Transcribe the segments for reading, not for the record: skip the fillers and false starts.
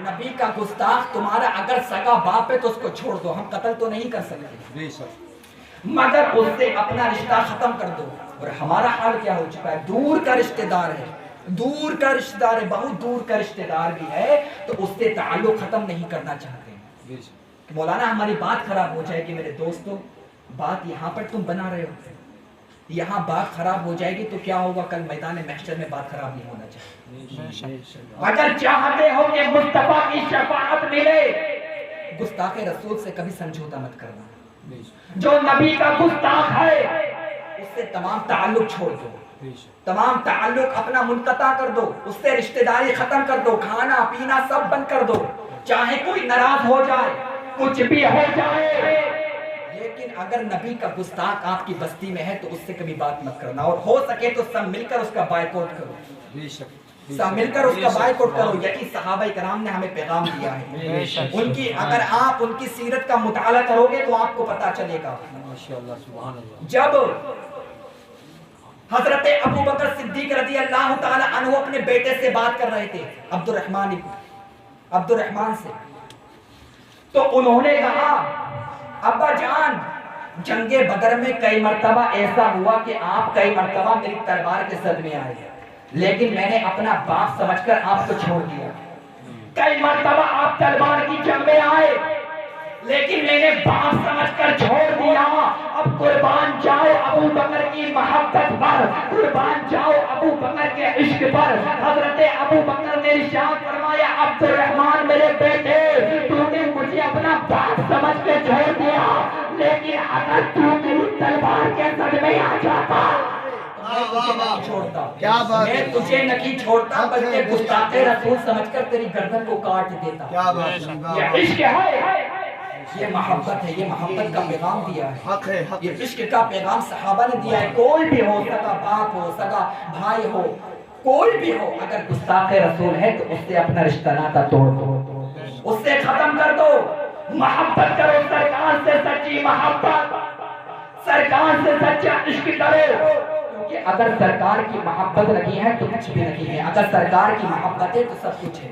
نبی کا گستاخ تمہارا اگر سگا باپ ہے تو اس کو چھوڑ دو، ہم قتل تو نہیں کر سکتے، مگر اس سے اپنا رشتہ ختم کر دو۔ اور ہمارا حال کیا ہو چکا ہے، دور کا رشتہ دار ہے، دور کا رشتہ دار ہے، بہت دور کا رشتہ دار بھی ہے تو اس سے تعلق ختم نہیں کرنا چاہتے ہیں۔ مولانا ہماری بات خراب ہو جائے گی میرے دوستو، بات یہاں پر تم بنا رہے ہو، یہاں بات خراب ہو جائے گی تو کیا ہوگا، کل میدان محشر میں بات خراب نہیں ہونا چاہیے۔ اگر چاہتے ہو کہ مصطفیٰ کی شفاعت ملے، گستاخ رسول سے کبھی سمجھوتا مت کرنا، جو نبی کا گستاخ ہے اس سے تمام تعلق چھوڑ دو، تمام تعلق اپنا منقطع کر دو، اس سے رشتہ داری ختم کر دو، کھانا پینا سب بند کر دو، چاہے کوئی ناراض ہو جائے، کچھ بھی ہو جائے، لیکن اگر نبی کا گستاخ آپ کی بستی میں ہے تو اس سے کبھی بات مت کرنا، اور ہو سکے تو سب مل کر اس کا بائیکاٹ کرو، سب مل کر اس کا بائیکاٹ کرو۔ یہی صحابہ کرام نے ہمیں پیغام دیا ہے، ان کی اگر آپ ان کی سیرت کا مطالعہ کرو گے تو آپ کو پتا چلے گا، جب حضرت ابو بکر صدیق رضی اللہ تعالی عنہ اپنے بیٹے سے بات کر رہے تھے عبد الرحمن سے، تو انہوں نے کہا ابا جان جنگ بدر میں کئی مرتبہ ایسا ہوا کہ آپ کئی مرتبہ میری تلوار کے صدمے آئے، لیکن میں نے اپنا باپ سمجھ کر آپ کو چھوڑ دیا، کئی مرتبہ آپ تلوار کی جنگ میں آئے لیکن میں نے باپ سمجھ کر چھوڑ دیا، اب قربان جاؤ ابو بکر کی محبت پر، قربان جاؤ ابو بکر کے عشق پر۔ حضرت ابو بکر نے ارشاد فرمایا عبد الرحمن میرے بیٹے، تو نے مجھے اپنا باپ سمجھ کے چھوڑ دیا، لیکن اگر تو میری تلوار کے صدمے آ جاتا میں تجھے نہیں چھوڑتا بلکہ گستاخ رسول سمجھ کر تیری گردن کو کاٹ دیتا۔ یہ عشق ہے، یہ محبت ہے، یہ محبت کا پیغام دیا ہے، یہ عشق کا پیغام صحابہ نے دیا ہے۔ کوئی بھی ہو، سگا باپ ہو، سگا بھائی ہو، کوئی بھی ہو، اگر گستاخ رسول ہے تو اس سے اپنا رشتہ ناتا توڑ دو، اس سے ختم کر دو، محبت کرو سرکار سے، سچی محبت، سرکار سے سچا عشق کرو، کہ اگر سرکار کی محبت لگی ہے تو کچھ بھی نہیں ہے، اگر سرکار کی محبت ہے تو سب کچھ ہے۔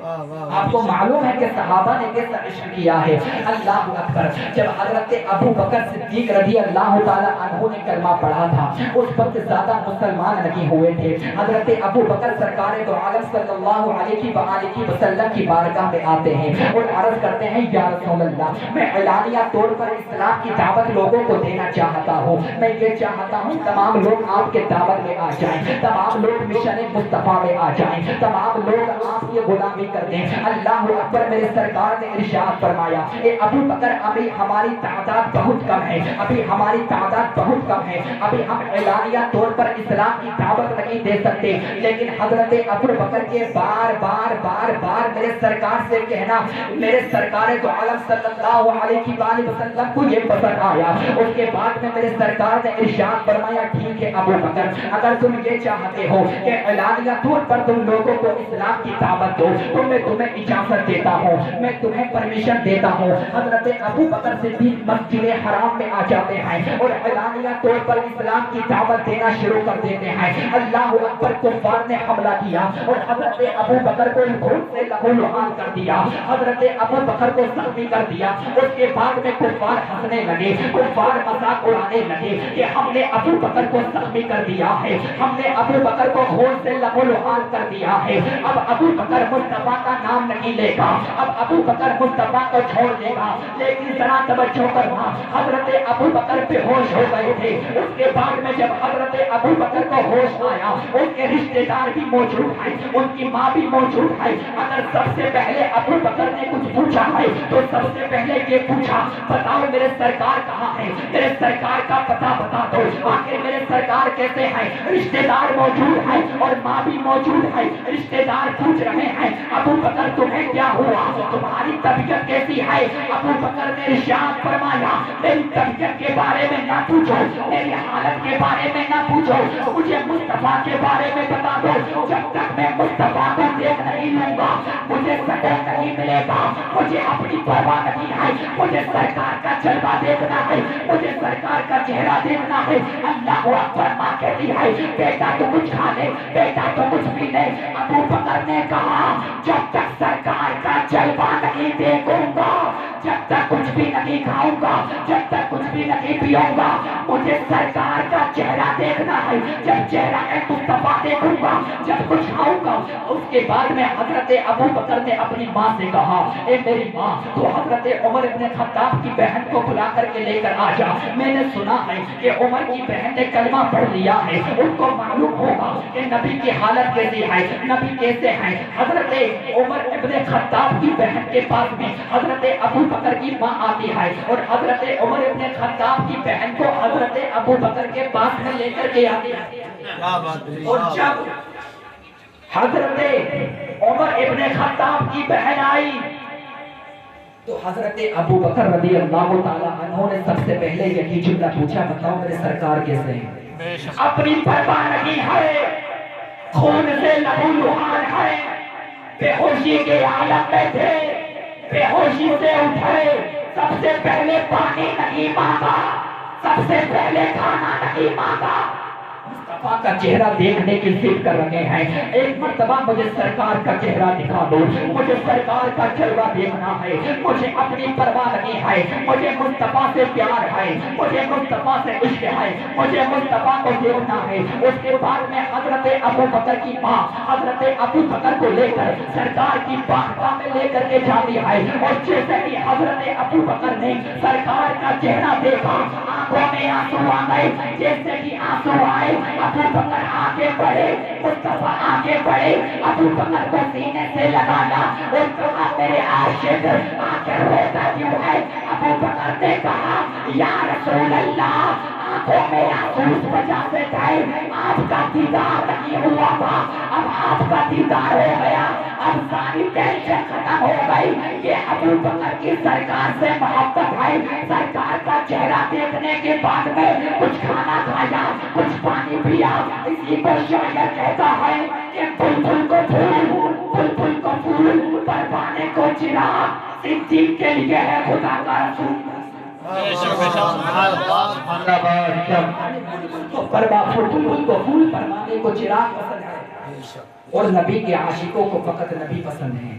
آپ کو معلوم ہے کہ صحابہ نے کیسا عشق کیا ہے، اللہ اکبر۔ جب حضرت ابو بکر صدیق رضی اللہ تعالی عنہ نے کلمہ پڑھا تھا، اس وقت زیادہ مسلمان نہیں ہوئے تھے، حضرت ابو بکر سرکار دو عالم صلی اللہ علیہ وآلہ وسلم کی بارگاہ میں آتے ہیں اور عرض کرتے ہیں یا رسول اللہ، میں اعلانیہ طور پر اسلام کی دعوت لوگوں کو دینا چاہتا ہوں، میں یہ چاہتا ہوں تمام لوگ آپ کے دعوت میں آ جائیں، تمام لوگ مشن مصطفیٰ میں آ جائیں، تمام لوگ آپ کی غلامی کر دیں۔ اللہ اکبر۔ میرے سرکار نے ارشاد فرمایا اے ابو بکر ابھی ہماری تعداد بہت کم ہے، ابھی ہماری تعداد بہت کم ہے، ابھی ہم اعلانیہ طور پر اسلام کی دعوت نہیں دے سکتے، لیکن حضرت ابو بکر کے بار بار بار بار میرے سرکار سے کہنا، میرے سرکار تو عالم صلی اللہ علیہ وآلہ وسلم کو یہ پسند آیا۔ اس کے بعد میں میرے سرکار نے ارشاد فرمایا ٹھیک ہے ابو بکر، اگر تم یہ چاہتے ہو کہ اعلانیہ طور پر تم لوگوں کو اسلام کی دعوت دو تو میں تمہیں اجازت دیتا ہوں، میں تمہیں پرمیشن دیتا ہوں۔ حضرت ابو بکر صدیق مسجد حرام میں آ جاتے ہیں اور اعلانیہ طور پر اسلام کی دعوت دینا شروع کر دیتے ہیں۔ اللہ اکبر۔ کفار نے حملہ کیا اور حضرت ابو بکر کو خون سے لہو لہان کر دیا، حضرت ابو بکر کو زخمی کر دیا۔ اس کے بعد میں کفار ہنسنے لگے، کفار مذاق اڑانے لگے کہ ہم نے ابو بکر کو زخمی کر دیا ہے، ہم نے ابو بکر کو خون سے لہو لہان کر دیا ہے، اب ابو بکر مصطفیٰ کا نام نہیں لے گا، اب ابو بکر مصطفیٰ کو چھوڑ دے گا۔ لیکن ذرا توجہ کرنا، حضرت ابو بکر بے ہوش ہو گئے تھے۔ اس کے بعد میں جب حضرت ابو بکر کو ہوش آیا، ان کے رشتہ دار بھی موجود ہیں، ان کی ماں بھی موجود ہے۔ اگر سب سے پہلے ابو بکر نے کچھ پوچھا ہے تو سب سے پہلے یہ پوچھا بتاؤ میرے سرکار کہاں ہے، میرے سرکار کا پتہ بتا دو، آخر میرے سرکار کیسے ہیں۔ رشتہ دار موجود ہے اور ماں بھی موجود ہے، رشتہ دار پوچھ رہے ہیں ابو بکر تمہیں کیا ہوا، تمہاری طبیعت کیسی ہے۔ ابو بکر نے ارشاد فرمایا میری طبیعت کے بارے میں نہ پوچھو، میری حالت کے بارے میں نہ پوچھو، مجھے مصطفیٰ کے بارے میں بتا دو، جب تک میں مصطفیٰ کو دیکھ نہیں نہیں لوں گا، مجھے سکون نہیں ملے گا، مجھے اپنی پرواہ نہیں ہے، مجھے سرکار کا جلوہ دیکھنا ہے، مجھے سرکار کا چہرہ دیکھنا ہے۔ اللہ اکبر، ماں کہتی ہے بیٹا تو کچھ کھا لے، بیٹا تو کچھ پی لے۔ ابو بکر نے کہا جب تک سرکار کا جلوہ نہیں دیکھوں گا، جب تک کچھ بھی نہیں کھاؤں گا، جب تک کچھ بھی نہیں پیوں گا، مجھے سرکار کا چہرہ دیکھنا ہے۔ جب چہرہ مصطفیٰ دیکھوں گا، جب کچھ کھاؤں گا۔ اس کے بعد میں حضرت ابو بکر نے اپنی ماں سے کہا اے میری ماں، تو حضرت عمر ابن خطاب کی بہن کو بلا کر کے لے کر آ جا، میں نے سنا ہے کہ عمر کی بہن نے کلمہ پڑھ لیا ہے، ان کو معلوم ہوگا کہ نبی کی حالت کیسی ہے، نبی کیسے ہیں۔ حضرت عمر ابن خطاب کی بہن کے پاس میں حضرت ابو بکر کی ماں آتی ہے، اور حضرت عمر ابن خطاب کی بہن کو حضرت ابو بکر کے پاس میں لے کر کے آتی ہے۔ اور جب حضرت عمر ابن خطاب کی بہن آئی تو حضرت ابو بکر رضی اللہ تعالیٰ عنہ نے سب سے پہلے یہی جملہ پوچھا، بتاؤ میرے سرکار کیسے ہیں؟ اپنی پرواہ نہیں ہے، خون سے لہو لہان ہے، بے ہوشی کے عالم میں تھے، بے ہوشی سے اٹھے، سب سے پہلے پانی نہیں مانگا، سب سے پہلے کھانا نہیں مانگا، مصطفیٰ کا چہرہ دیکھنے کی ضد کر رہے ہیں۔ ایک مرتبہ مجھے سرکار کا چہرہ دکھا دو، مجھے سرکار کا جلوہ دیکھنا ہے، مجھے اپنی پرواہ نہیں ہے، مجھے مصطفیٰ سے پیار ہے، مجھے مصطفیٰ سے عشق ہے، مجھے مصطفیٰ کو دیکھنا ہے۔ اس کے بعد میں حضرت ابو بکر کی ماں حضرت ابو بکر کو لے کر سرکار کی بارگاہ میں لے کر کے جاتی ہے، اور جیسے ہی حضرت ابو بکر نے سرکار کا چہرہ دیکھا، آنکھوں میں آنسو آ گئے۔ جیسے ہی آنسو آئے، ابو بکر آگے بڑھے، مصطفیٰ آگے بڑھے، ابو بکر کو سینے سے لگانا اور کہا میرے عاشق آخر روتا کیوں ہے؟ ابو بکر نے کہا یا رسول اللہ، آنکھوں میں آنسو اس وجہ سے تھے، آپ کا دیدار نہیں ہوا تھا، اب آپ کا دیدار ہو گیا، اب ساری ٹینشن ختم ہو گئی۔ یہ ابو بکر کی سرکار سے محبت ہے۔ سرکار کا چہرہ دیکھنے کے بعد میں کچھ کھانا کھایا، کچھ پانی پیا۔ اسی کو شاعر کہتا ہے کہ بلبل کو پھول، بلبل کو پھول، پروانے کو چراغ، صدیق کے لیے ہے خدا کا رسول۔ بلبل کو پھول، پروانے کو چراغ پسند ہے، اور نبی کے عاشقوں کو فقط نبی پسند ہے۔